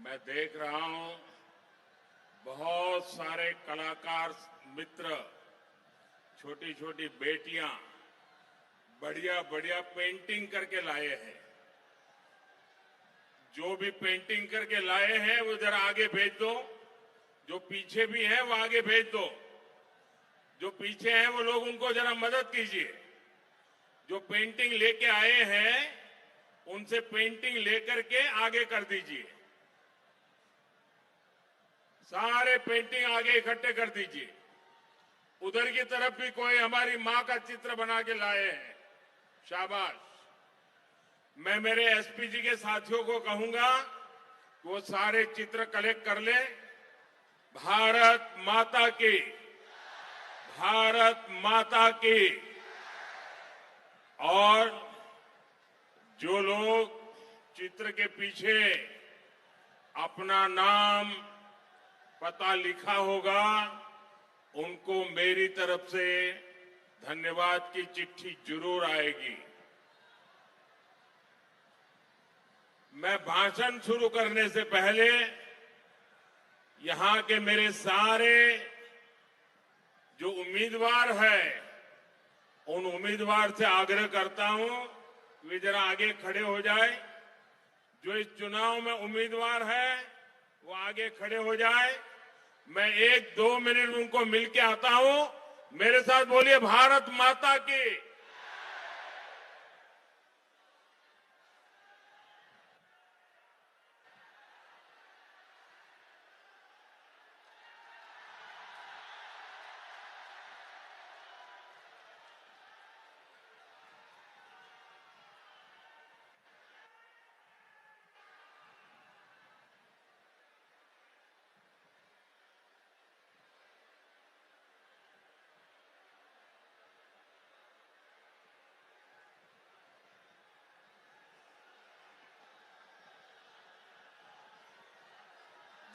मैं देख रहा हूं बहुत सारे कलाकार मित्र, छोटी छोटी बेटियां बढ़िया बढ़िया पेंटिंग करके लाए हैं। जो भी पेंटिंग करके लाए हैं वो जरा आगे भेज दो। जो पीछे भी हैं वो आगे भेज दो। जो पीछे हैं वो लोग उनको जरा मदद कीजिए। जो पेंटिंग लेके आए हैं उनसे पेंटिंग लेकर के आगे कर दीजिए। सारे पेंटिंग आगे इकट्ठे कर दीजिए। उधर की तरफ भी कोई हमारी मां का चित्र बना के लाए हैं, शाबाश। मैं मेरे एसपी जी के साथियों को कहूंगा कि वो सारे चित्र कलेक्ट कर ले। भारत माता की, भारत माता की। और जो लोग चित्र के पीछे अपना नाम पता लिखा होगा उनको मेरी तरफ से धन्यवाद की चिट्ठी जरूर आएगी। मैं भाषण शुरू करने से पहले यहां के मेरे सारे जो उम्मीदवार हैं उन उम्मीदवार से आग्रह करता हूं वे जरा आगे खड़े हो जाए। जो इस चुनाव में उम्मीदवार है वो आगे खड़े हो जाए। मैं 1-2 मिनट उनको मिलके आता हूं। मेरे साथ बोलिए भारत माता की।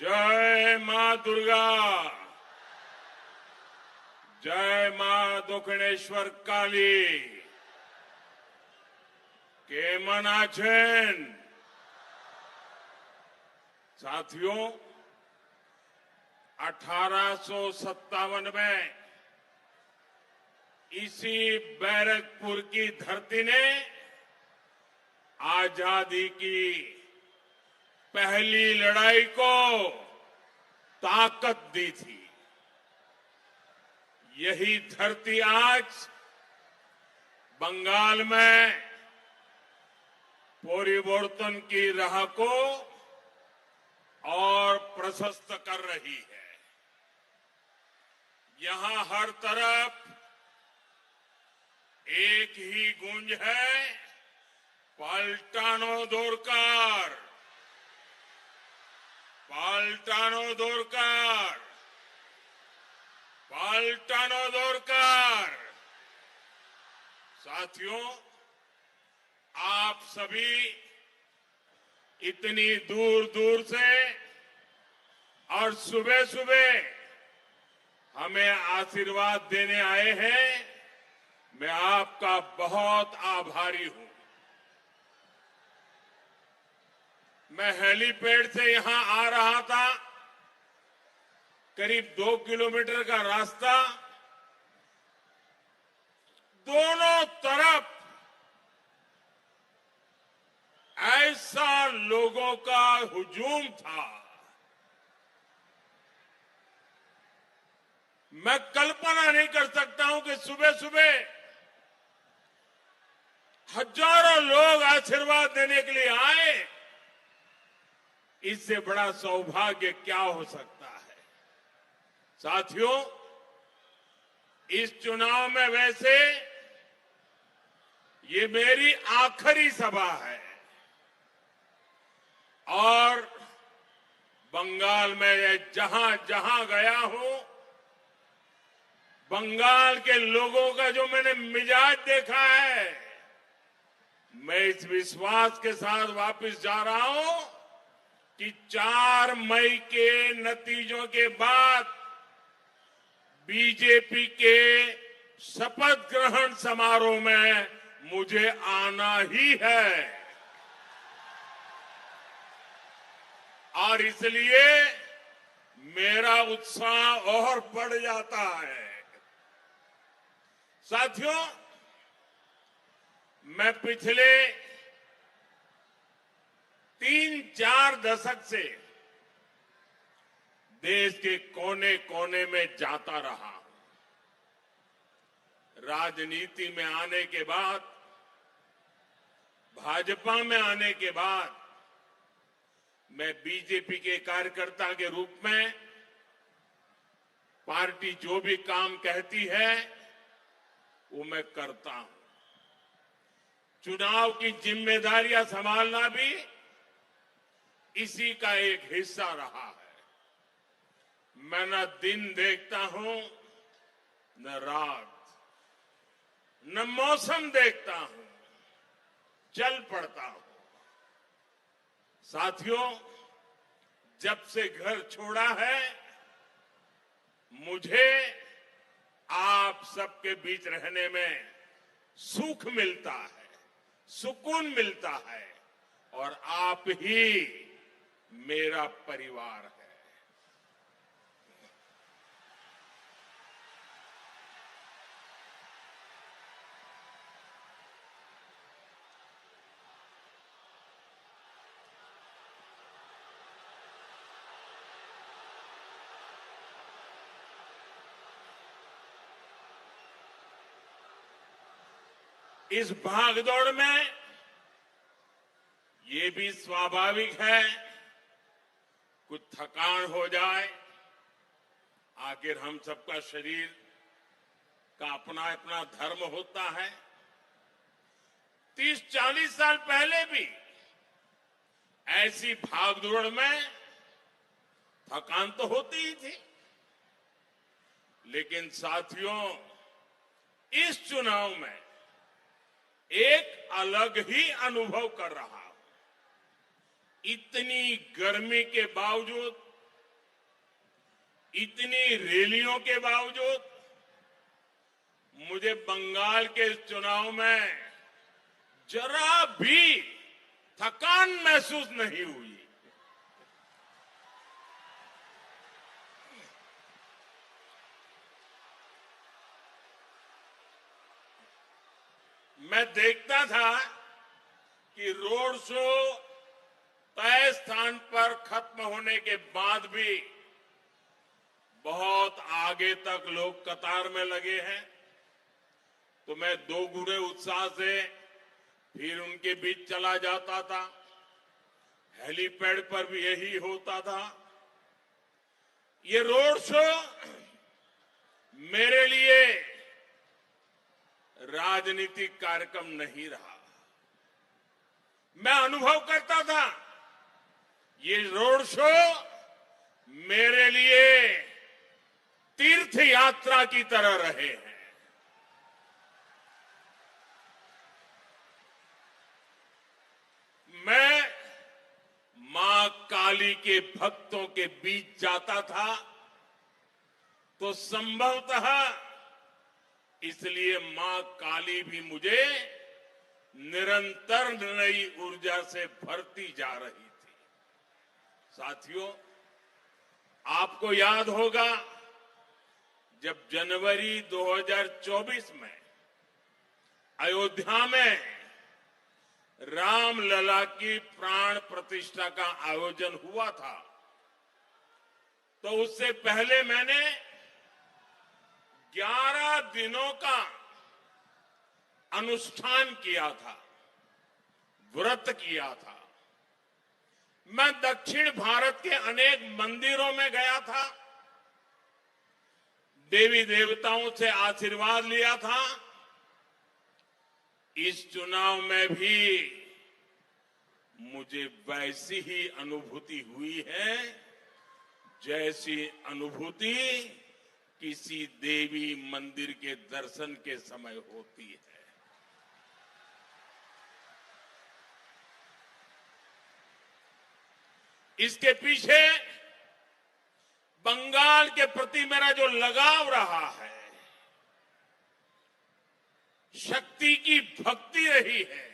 जय मां दुर्गा, जय मां दक्षिणेश्वर काली। केमन आछेन साथियों, 1857 में इसी बैरकपुर की धरती ने आजादी की पहली लड़ाई को ताकत दी थी। यही धरती आज बंगाल में परिवर्तन की राह को और प्रशस्त कर रही है। यहां हर तरफ एक ही गूंज है, पलटानो दोरकार, पलटानो दोरकार, पलटानो दोरकार। साथियों, आप सभी इतनी दूर दूर से और सुबह सुबह हमें आशीर्वाद देने आए हैं। मैं आपका बहुत आभारी हूं। मैं हेलीपैड से यहां आ रहा था, करीब 2 किलोमीटर का रास्ता। दोनों तरफ ऐसा लोगों का हुजूम था, मैं कल्पना नहीं कर सकता हूं कि सुबह सुबह हजारों लोग आशीर्वाद देने के लिए आए। इससे बड़ा सौभाग्य क्या हो सकता है। साथियों, इस चुनाव में वैसे ये मेरी आखिरी सभा है और बंगाल में जहां जहां गया हूं, बंगाल के लोगों का जो मैंने मिजाज देखा है, मैं इस विश्वास के साथ वापस जा रहा हूं कि 4 मई के नतीजों के बाद बीजेपी के शपथ ग्रहण समारोह में मुझे आना ही है। और इसलिए मेरा उत्साह और बढ़ जाता है। साथियों, मैं पिछले 3-4 दशक से देश के कोने कोने में जाता रहा। राजनीति में आने के बाद, भाजपा में आने के बाद मैं बीजेपी के कार्यकर्ता के रूप में पार्टी जो भी काम कहती है वो मैं करता हूं। चुनाव की जिम्मेदारियां संभालना भी इसी का एक हिस्सा रहा है। मैं न दिन देखता हूं न रात, न मौसम देखता हूं, चल पड़ता हूं। साथियों, जब से घर छोड़ा है मुझे आप सबके बीच रहने में सुख मिलता है, सुकून मिलता है और आप ही मेरा परिवार है। इस भागदौड़ में ये भी स्वाभाविक है कुछ थकान हो जाए। आखिर हम सबका शरीर का अपना अपना धर्म होता है। 30-40 साल पहले भी ऐसी भागदौड़ में थकान तो होती ही थी, लेकिन साथियों, इस चुनाव में एक अलग ही अनुभव कर रहा हूं। इतनी गर्मी के बावजूद, इतनी रैलियों के बावजूद मुझे बंगाल के इस चुनाव में जरा भी थकान महसूस नहीं हुई। मैं देखता था कि रोड शो तय स्थान पर खत्म होने के बाद भी बहुत आगे तक लोग कतार में लगे हैं, तो मैं दोगुने उत्साह से फिर उनके बीच चला जाता था। हेलीपैड पर भी यही होता था। ये रोड शो मेरे लिए राजनीतिक कार्यक्रम नहीं रहा। मैं अनुभव करता था ये रोड शो मेरे लिए तीर्थ यात्रा की तरह रहे हैं। मैं मां काली के भक्तों के बीच जाता था तो संभवतः इसलिए मां काली भी मुझे निरंतर नई ऊर्जा से भरती जा रही थी। साथियों, आपको याद होगा जब जनवरी 2024 में अयोध्या में रामलला की प्राण प्रतिष्ठा का आयोजन हुआ था, तो उससे पहले मैंने 11 दिनों का अनुष्ठान किया था, व्रत किया था। मैं दक्षिण भारत के अनेक मंदिरों में गया था, देवी देवताओं से आशीर्वाद लिया था। इस चुनाव में भी मुझे वैसी ही अनुभूति हुई है जैसी अनुभूति किसी देवी मंदिर के दर्शन के समय होती है। इसके पीछे बंगाल के प्रति मेरा जो लगाव रहा है, शक्ति की भक्ति रही है,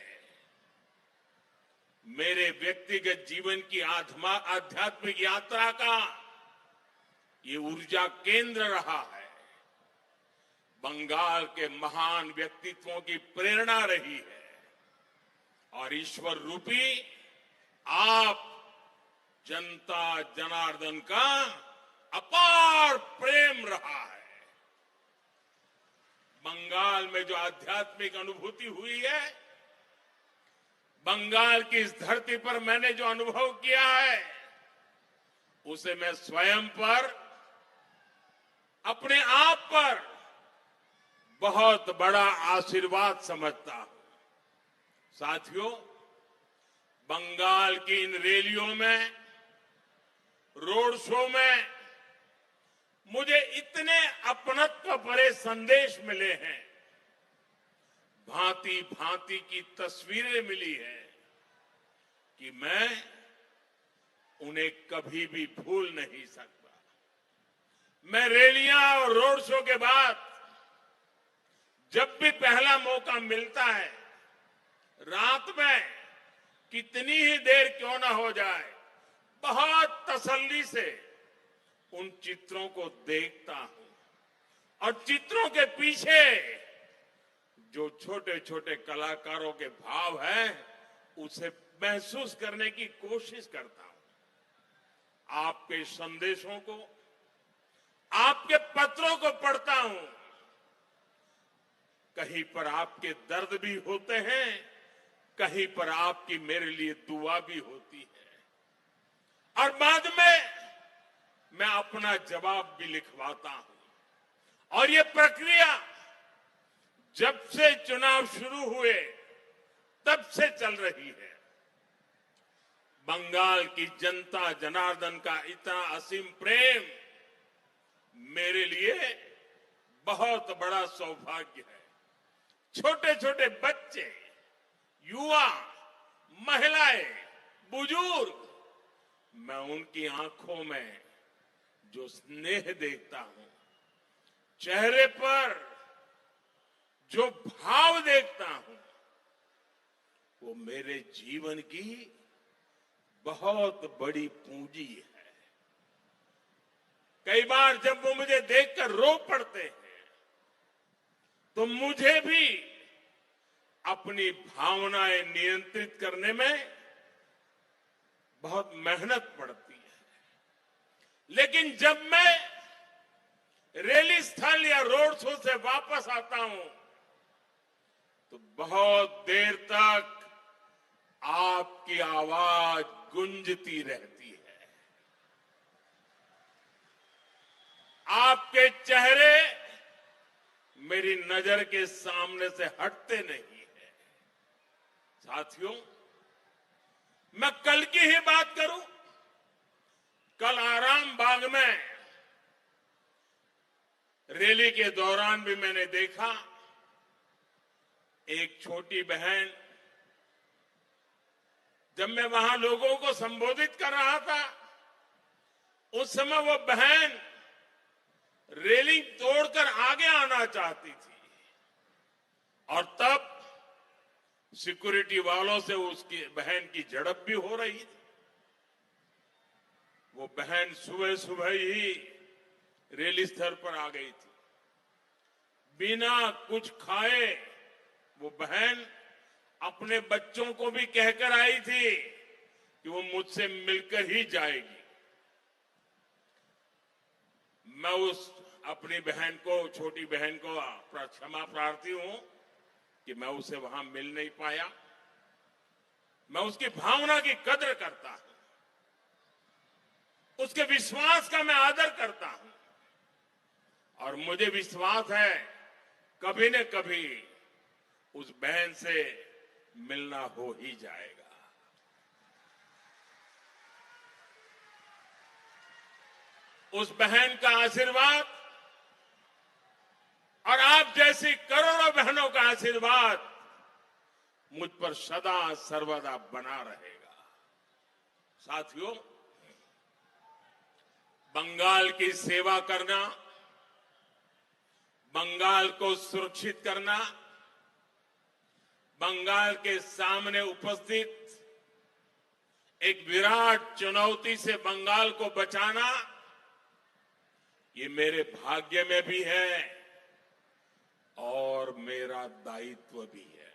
मेरे व्यक्तिगत जीवन की आध्यात्मिक यात्रा का ये ऊर्जा केंद्र रहा है। बंगाल के महान व्यक्तित्वों की प्रेरणा रही है और ईश्वर रूपी आप जनता जनार्दन का अपार प्रेम रहा है। बंगाल में जो आध्यात्मिक अनुभूति हुई है, बंगाल की इस धरती पर मैंने जो अनुभव किया है, उसे मैं स्वयं पर, अपने आप पर बहुत बड़ा आशीर्वाद समझता हूं। साथियों, बंगाल की इन रैलियों में, रोड शो में मुझे इतने अपनत्व भरे संदेश मिले हैं, भांति भांति की तस्वीरें मिली है कि मैं उन्हें कभी भी भूल नहीं सकता। मैं रैलियां और रोड शो के बाद जब भी पहला मौका मिलता है, रात में कितनी ही देर क्यों ना हो जाए, बहुत तसल्ली से उन चित्रों को देखता हूं और चित्रों के पीछे जो छोटे छोटे कलाकारों के भाव हैं, उसे महसूस करने की कोशिश करता हूं। आपके संदेशों को, आपके पत्रों को पढ़ता हूं। कहीं पर आपके दर्द भी होते हैं, कहीं पर आपकी मेरे लिए दुआ भी होती है और बाद में मैं अपना जवाब भी लिखवाता हूं। और ये प्रक्रिया जब से चुनाव शुरू हुए तब से चल रही है। बंगाल की जनता जनार्दन का इतना असीम प्रेम मेरे लिए बहुत बड़ा सौभाग्य है। छोटे छोटे बच्चे, युवा, महिलाएं, बुजुर्ग, मैं उनकी आंखों में जो स्नेह देखता हूं, चेहरे पर जो भाव देखता हूं, वो मेरे जीवन की बहुत बड़ी पूंजी है। कई बार जब वो मुझे देखकर रो पड़ते हैं, तो मुझे भी अपनी भावनाएं नियंत्रित करने में बहुत मेहनत पड़ती है। लेकिन जब मैं रैली स्थल या रोड शो से वापस आता हूं, तो बहुत देर तक आपकी आवाज गूंजती रहती है। आपके चेहरे मेरी नजर के सामने से हटते नहीं है। साथियों, मैं कल की ही बात करूं, कल आराम बाग में रैली के दौरान भी मैंने देखा एक छोटी बहन, जब मैं वहां लोगों को संबोधित कर रहा था, उस समय वो बहन रेलिंग तोड़कर आगे आना चाहती थी और तब सिक्योरिटी वालों से उसकी बहन की झड़प भी हो रही थी। वो बहन सुबह सुबह ही रैली स्थल पर आ गई थी। बिना कुछ खाए वो बहन अपने बच्चों को भी कहकर आई थी कि वो मुझसे मिलकर ही जाएगी। मैं उस अपनी बहन को, छोटी बहन को क्षमा प्रार्थी हूं कि मैं उसे वहां मिल नहीं पाया। मैं उसकी भावना की कदर करता हूं, उसके विश्वास का मैं आदर करता हूं और मुझे विश्वास है कभी न कभी उस बहन से मिलना हो ही जाएगा। उस बहन का आशीर्वाद और आप जैसी करोड़ों बहनों का आशीर्वाद मुझ पर सदा सर्वदा बना रहेगा। साथियों, बंगाल की सेवा करना, बंगाल को सुरक्षित करना, बंगाल के सामने उपस्थित एक विराट चुनौती से बंगाल को बचाना, ये मेरे भाग्य में भी है और मेरा दायित्व भी है।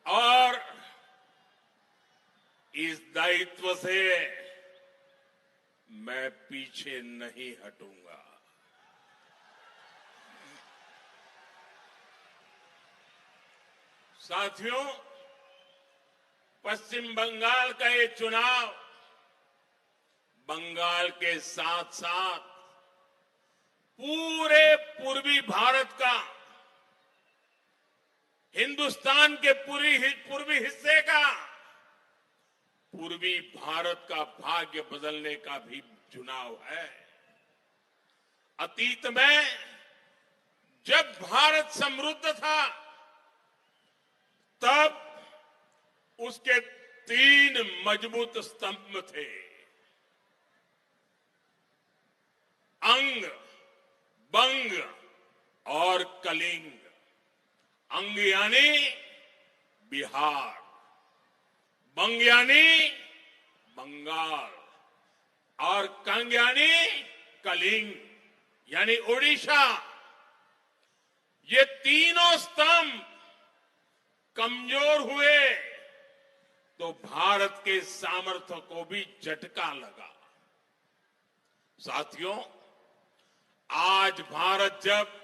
और इस दायित्व से मैं पीछे नहीं हटूंगा। साथियों, पश्चिम बंगाल का ये चुनाव बंगाल के साथ साथ पूरे पूर्वी भारत का, हिंदुस्तान के पूर्वी हिस्से का, पूर्वी भारत का भाग्य बदलने का भी चुनाव है। अतीत में जब भारत समृद्ध था तब उसके 3 मजबूत स्तंभ थे, अंग, बंग और कलिंग। अंग यानी बिहार, बंग यानी बंगाल और कंग यानी कलिंग यानी ओडिशा। ये तीनों स्तंभ कमजोर हुए तो भारत के सामर्थ्य को भी झटका लगा। साथियों, आज भारत जब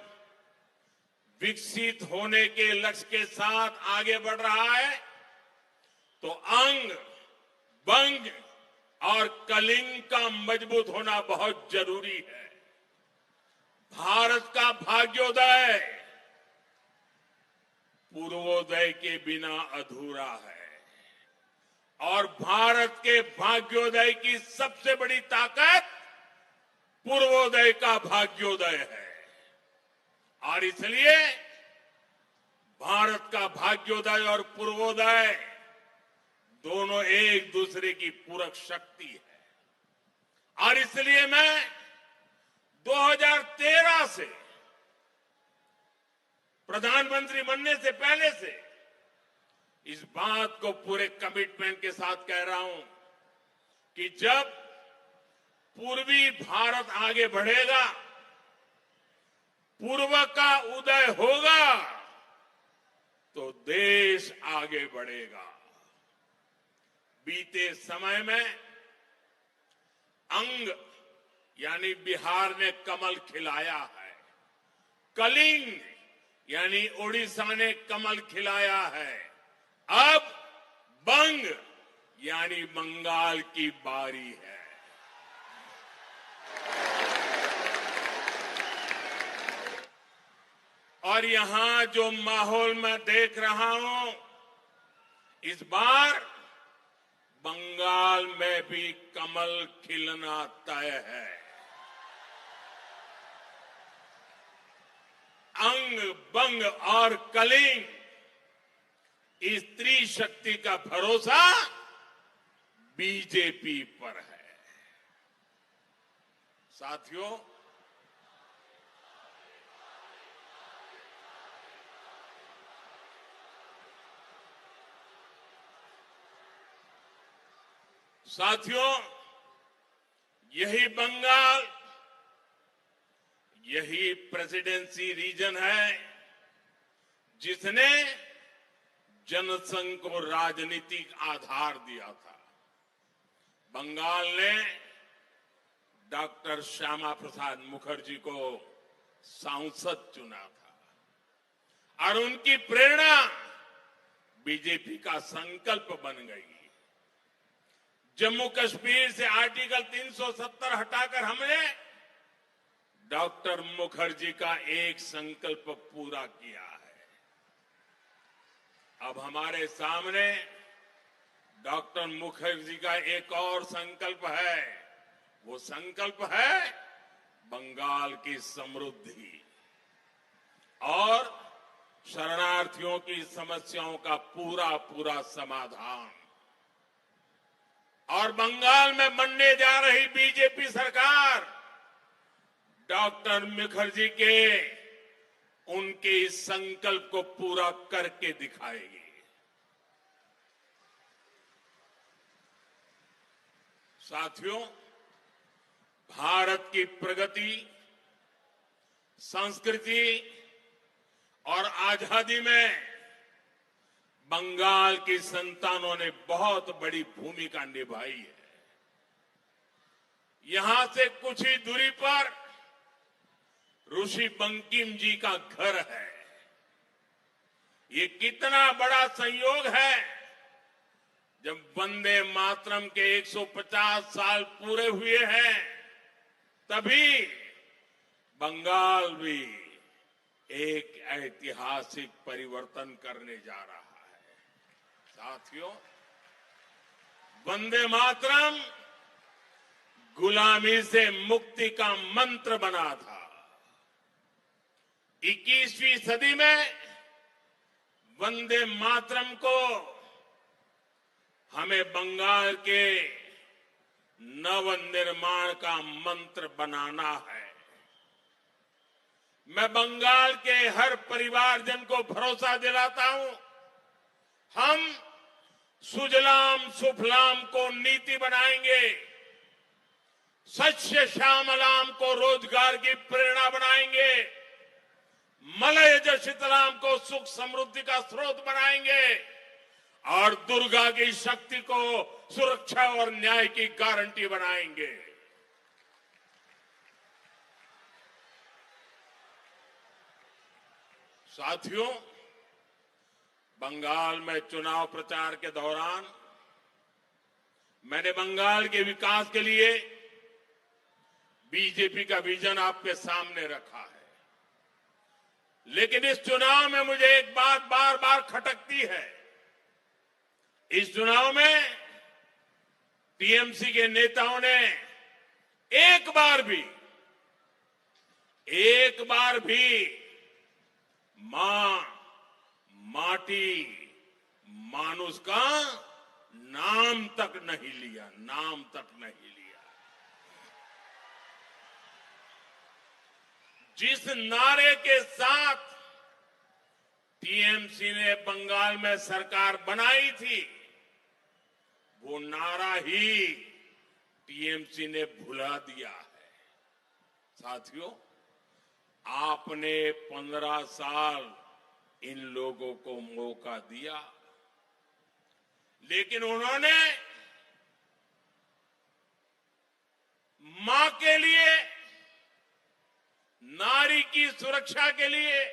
विकसित होने के लक्ष्य के साथ आगे बढ़ रहा है तो अंग, बंग और कलिंग का मजबूत होना बहुत जरूरी है। भारत का भाग्योदय पूर्वोदय के बिना अधूरा है और भारत के भाग्योदय की सबसे बड़ी ताकत पूर्वोदय का भाग्योदय है। और इसलिए भारत का भाग्योदय और पूर्वोदय दोनों एक दूसरे की पूरक शक्ति है। और इसलिए मैं 2013 से प्रधानमंत्री बनने से पहले से इस बात को पूरे कमिटमेंट के साथ कह रहा हूं कि जब पूर्वी भारत आगे बढ़ेगा, पूर्व का उदय होगा तो देश आगे बढ़ेगा। बीते समय में अंग यानी बिहार ने कमल खिलाया है, कलिंग यानी ओडिशा ने कमल खिलाया है, अब बंग यानी बंगाल की बारी है। और यहां जो माहौल मैं देख रहा हूं, इस बार बंगाल में भी कमल खिलना तय है। अंग, बंग और कलिंग, इस त्रिशक्ति का भरोसा बीजेपी पर है। साथियों, यही बंगाल, यही प्रेसिडेंसी रीजन है जिसने जनसंघ को राजनीतिक आधार दिया था। बंगाल ने डॉक्टर श्यामा प्रसाद मुखर्जी को सांसद चुना था और उनकी प्रेरणा बीजेपी का संकल्प बन गई। जम्मू कश्मीर से आर्टिकल 370 हटाकर हमने डॉक्टर मुखर्जी का एक संकल्प पूरा किया है। अब हमारे सामने डॉक्टर मुखर्जी का एक और संकल्प है। वो संकल्प है बंगाल की समृद्धि और शरणार्थियों की समस्याओं का पूरा पूरा समाधान। और बंगाल में बनने जा रही बीजेपी सरकार डॉक्टर मुखर्जी के उनके इस संकल्प को पूरा करके दिखाएगी। साथियों, भारत की प्रगति, संस्कृति और आजादी में बंगाल की संतानों ने बहुत बड़ी भूमिका निभाई है। यहां से कुछ ही दूरी पर ऋषि बंकिम जी का घर है। ये कितना बड़ा संयोग है, जब वंदे मातरम के 150 साल पूरे हुए हैं, तभी बंगाल भी एक ऐतिहासिक परिवर्तन करने जा रहा है। साथियों, वंदे मातरम गुलामी से मुक्ति का मंत्र बना था। 21वीं सदी में वंदे मातरम को हमें बंगाल के नवनिर्माण का मंत्र बनाना है। मैं बंगाल के हर परिवारजन को भरोसा दिलाता हूं, हम सुजलाम सुफलाम को नीति बनाएंगे, सस्य श्यामलाम को रोजगार की प्रेरणा बनाएंगे, मलयज शीतलाम को सुख समृद्धि का स्रोत बनाएंगे और दुर्गा की शक्ति को सुरक्षा और न्याय की गारंटी बनाएंगे। साथियों, बंगाल में चुनाव प्रचार के दौरान मैंने बंगाल के विकास के लिए बीजेपी का विजन आपके सामने रखा है। लेकिन इस चुनाव में मुझे एक बात बार बार खटकती है। इस चुनाव में टीएमसी के नेताओं ने एक बार भी मां, माटी, मानुष का नाम तक नहीं लिया। जिस नारे के साथ टीएमसी ने बंगाल में सरकार बनाई थी, वो नारा ही टीएमसी ने भुला दिया है। साथियों, आपने 15 साल इन लोगों को मौका दिया, लेकिन उन्होंने मां के लिए, नारी की सुरक्षा के लिए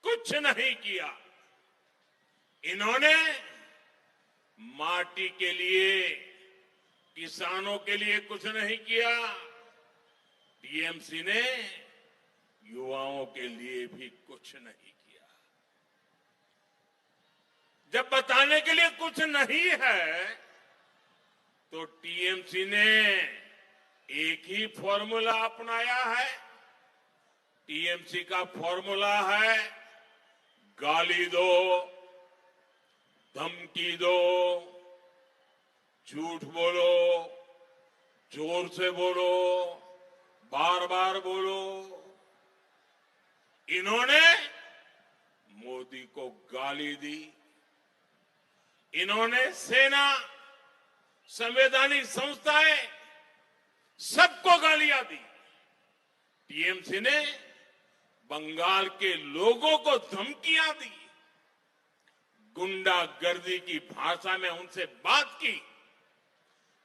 कुछ नहीं किया। इन्होंने माटी के लिए, किसानों के लिए कुछ नहीं किया। टीएमसी ने युवाओं के लिए भी कुछ नहीं किया। जब बताने के लिए कुछ नहीं है, तो टीएमसी ने एक ही फॉर्मूला अपनाया है। टीएमसी का फॉर्मूला है, गाली दो, धमकी दो, झूठ बोलो, जोर से बोलो, बार बार बोलो। इन्होंने मोदी को गाली दी। इन्होंने सेना, संवैधानिक संस्थाएं, सबको गालियां दी। टीएमसी ने बंगाल के लोगों को धमकियां दी, गुंडागर्दी की भाषा में उनसे बात की।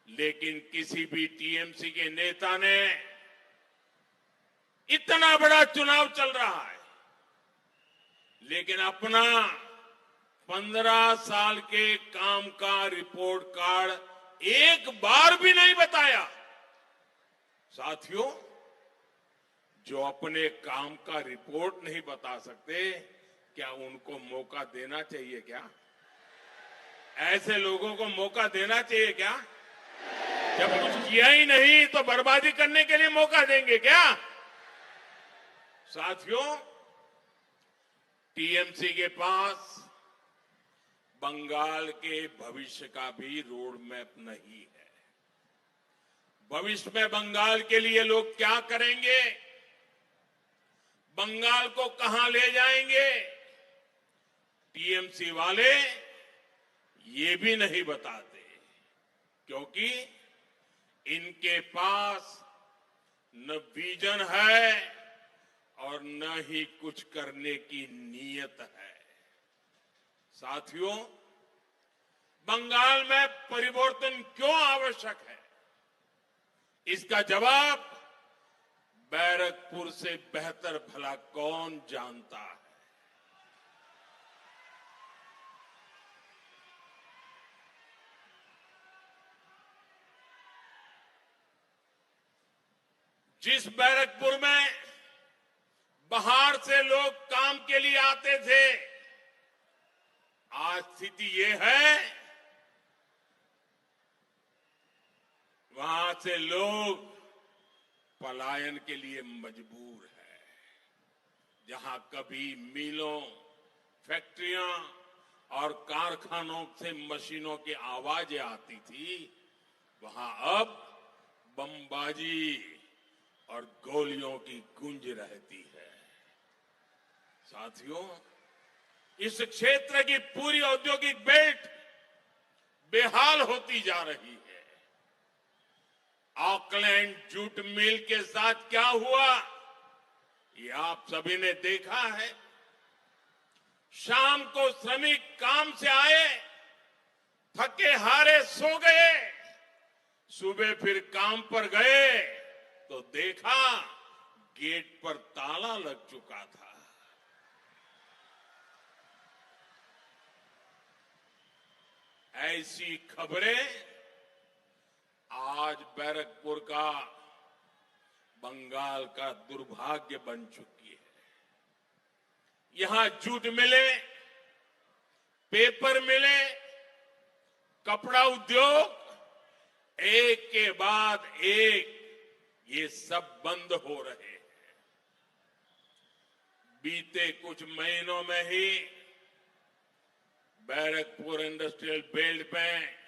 लेकिन किसी भी टीएमसी के नेता ने, इतना बड़ा चुनाव चल रहा है, लेकिन अपना 15 साल के काम का रिपोर्ट कार्ड एक बार भी नहीं बताया। साथियों, जो अपने काम का रिपोर्ट नहीं बता सकते, क्या उनको मौका देना चाहिए? क्या ऐसे लोगों को मौका देना चाहिए? क्या जब कुछ किया ही नहीं तो बर्बादी करने के लिए मौका देंगे क्या? साथियों, टीएमसी के पास बंगाल के भविष्य का भी रोड मैप नहीं है। भविष्य में बंगाल के लिए लोग क्या करेंगे, बंगाल को कहां ले जाएंगे, टीएमसी वाले ये भी नहीं बताते, क्योंकि इनके पास न विजन है और न ही कुछ करने की नीयत है। साथियों, बंगाल में परिवर्तन क्यों आवश्यक है, इसका जवाब बैरकपुर से बेहतर भला कौन जानता है। जिस बैरकपुर में बाहर से लोग काम के लिए आते थे, आज स्थिति ये है वहां से लोग पलायन के लिए मजबूर है। जहां कभी मिलों, फैक्ट्रियां और कारखानों से मशीनों की आवाजें आती थी, वहां अब बमबाजी और गोलियों की गूंज रहती है। साथियों, इस क्षेत्र की पूरी औद्योगिक बेल्ट बेहाल होती जा रही है। ऑकलैंड जूट मिल के साथ क्या हुआ, ये आप सभी ने देखा है। शाम को श्रमिक काम से आए, थके हारे सो गए, सुबह फिर काम पर गए तो देखा गेट पर ताला लग चुका था। ऐसी खबरें आज बैरकपुर का, बंगाल का दुर्भाग्य बन चुकी है। यहां जूट मिले, पेपर मिले, कपड़ा उद्योग, एक के बाद एक ये सब बंद हो रहे हैं। बीते कुछ महीनों में ही बैरकपुर इंडस्ट्रियल बेल्ट में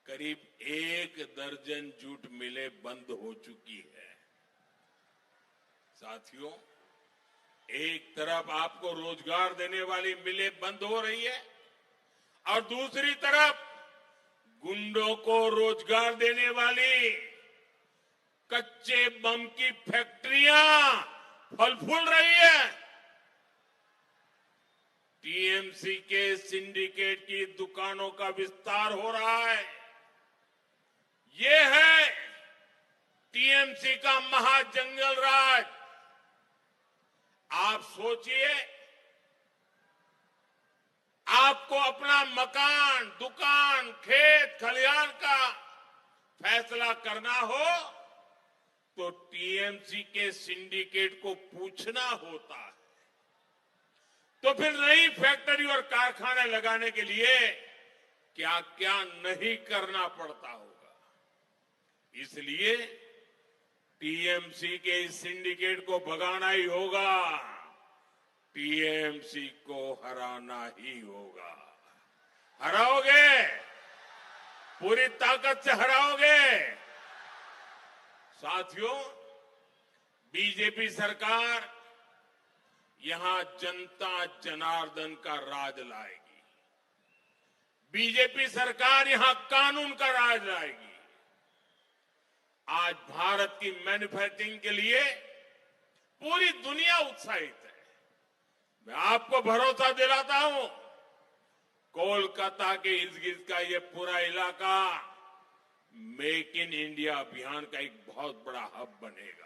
करीब 1 दर्जन जूट मिलें बंद हो चुकी है। साथियों, एक तरफ आपको रोजगार देने वाली मिलें बंद हो रही है और दूसरी तरफ गुंडों को रोजगार देने वाली कच्चे बम की फैक्ट्रियां फल फूल रही है। टीएमसी के सिंडिकेट की दुकानों का विस्तार हो रहा है। ये है टीएमसी का महाजंगल राज। आप सोचिए, आपको अपना मकान, दुकान, खेत खलिहान का फैसला करना हो तो टीएमसी के सिंडिकेट को पूछना होता है। तो फिर नई फैक्ट्री और कारखाने लगाने के लिए क्या क्या नहीं करना पड़ता होगा। इसलिए टीएमसी के इस सिंडिकेट को भगाना ही होगा, टीएमसी को हराना ही होगा। हराओगे, पूरी ताकत से हराओगे। साथियों, बीजेपी सरकार यहां जनता जनार्दन का राज लाएगी। बीजेपी सरकार यहां कानून का राज लाएगी। आज भारत की मैन्युफैक्चरिंग के लिए पूरी दुनिया उत्साहित है। मैं आपको भरोसा दिलाता हूं, कोलकाता के इर्द गिर्द का ये पूरा इलाका मेक इन इंडिया अभियान का एक बहुत बड़ा हब बनेगा।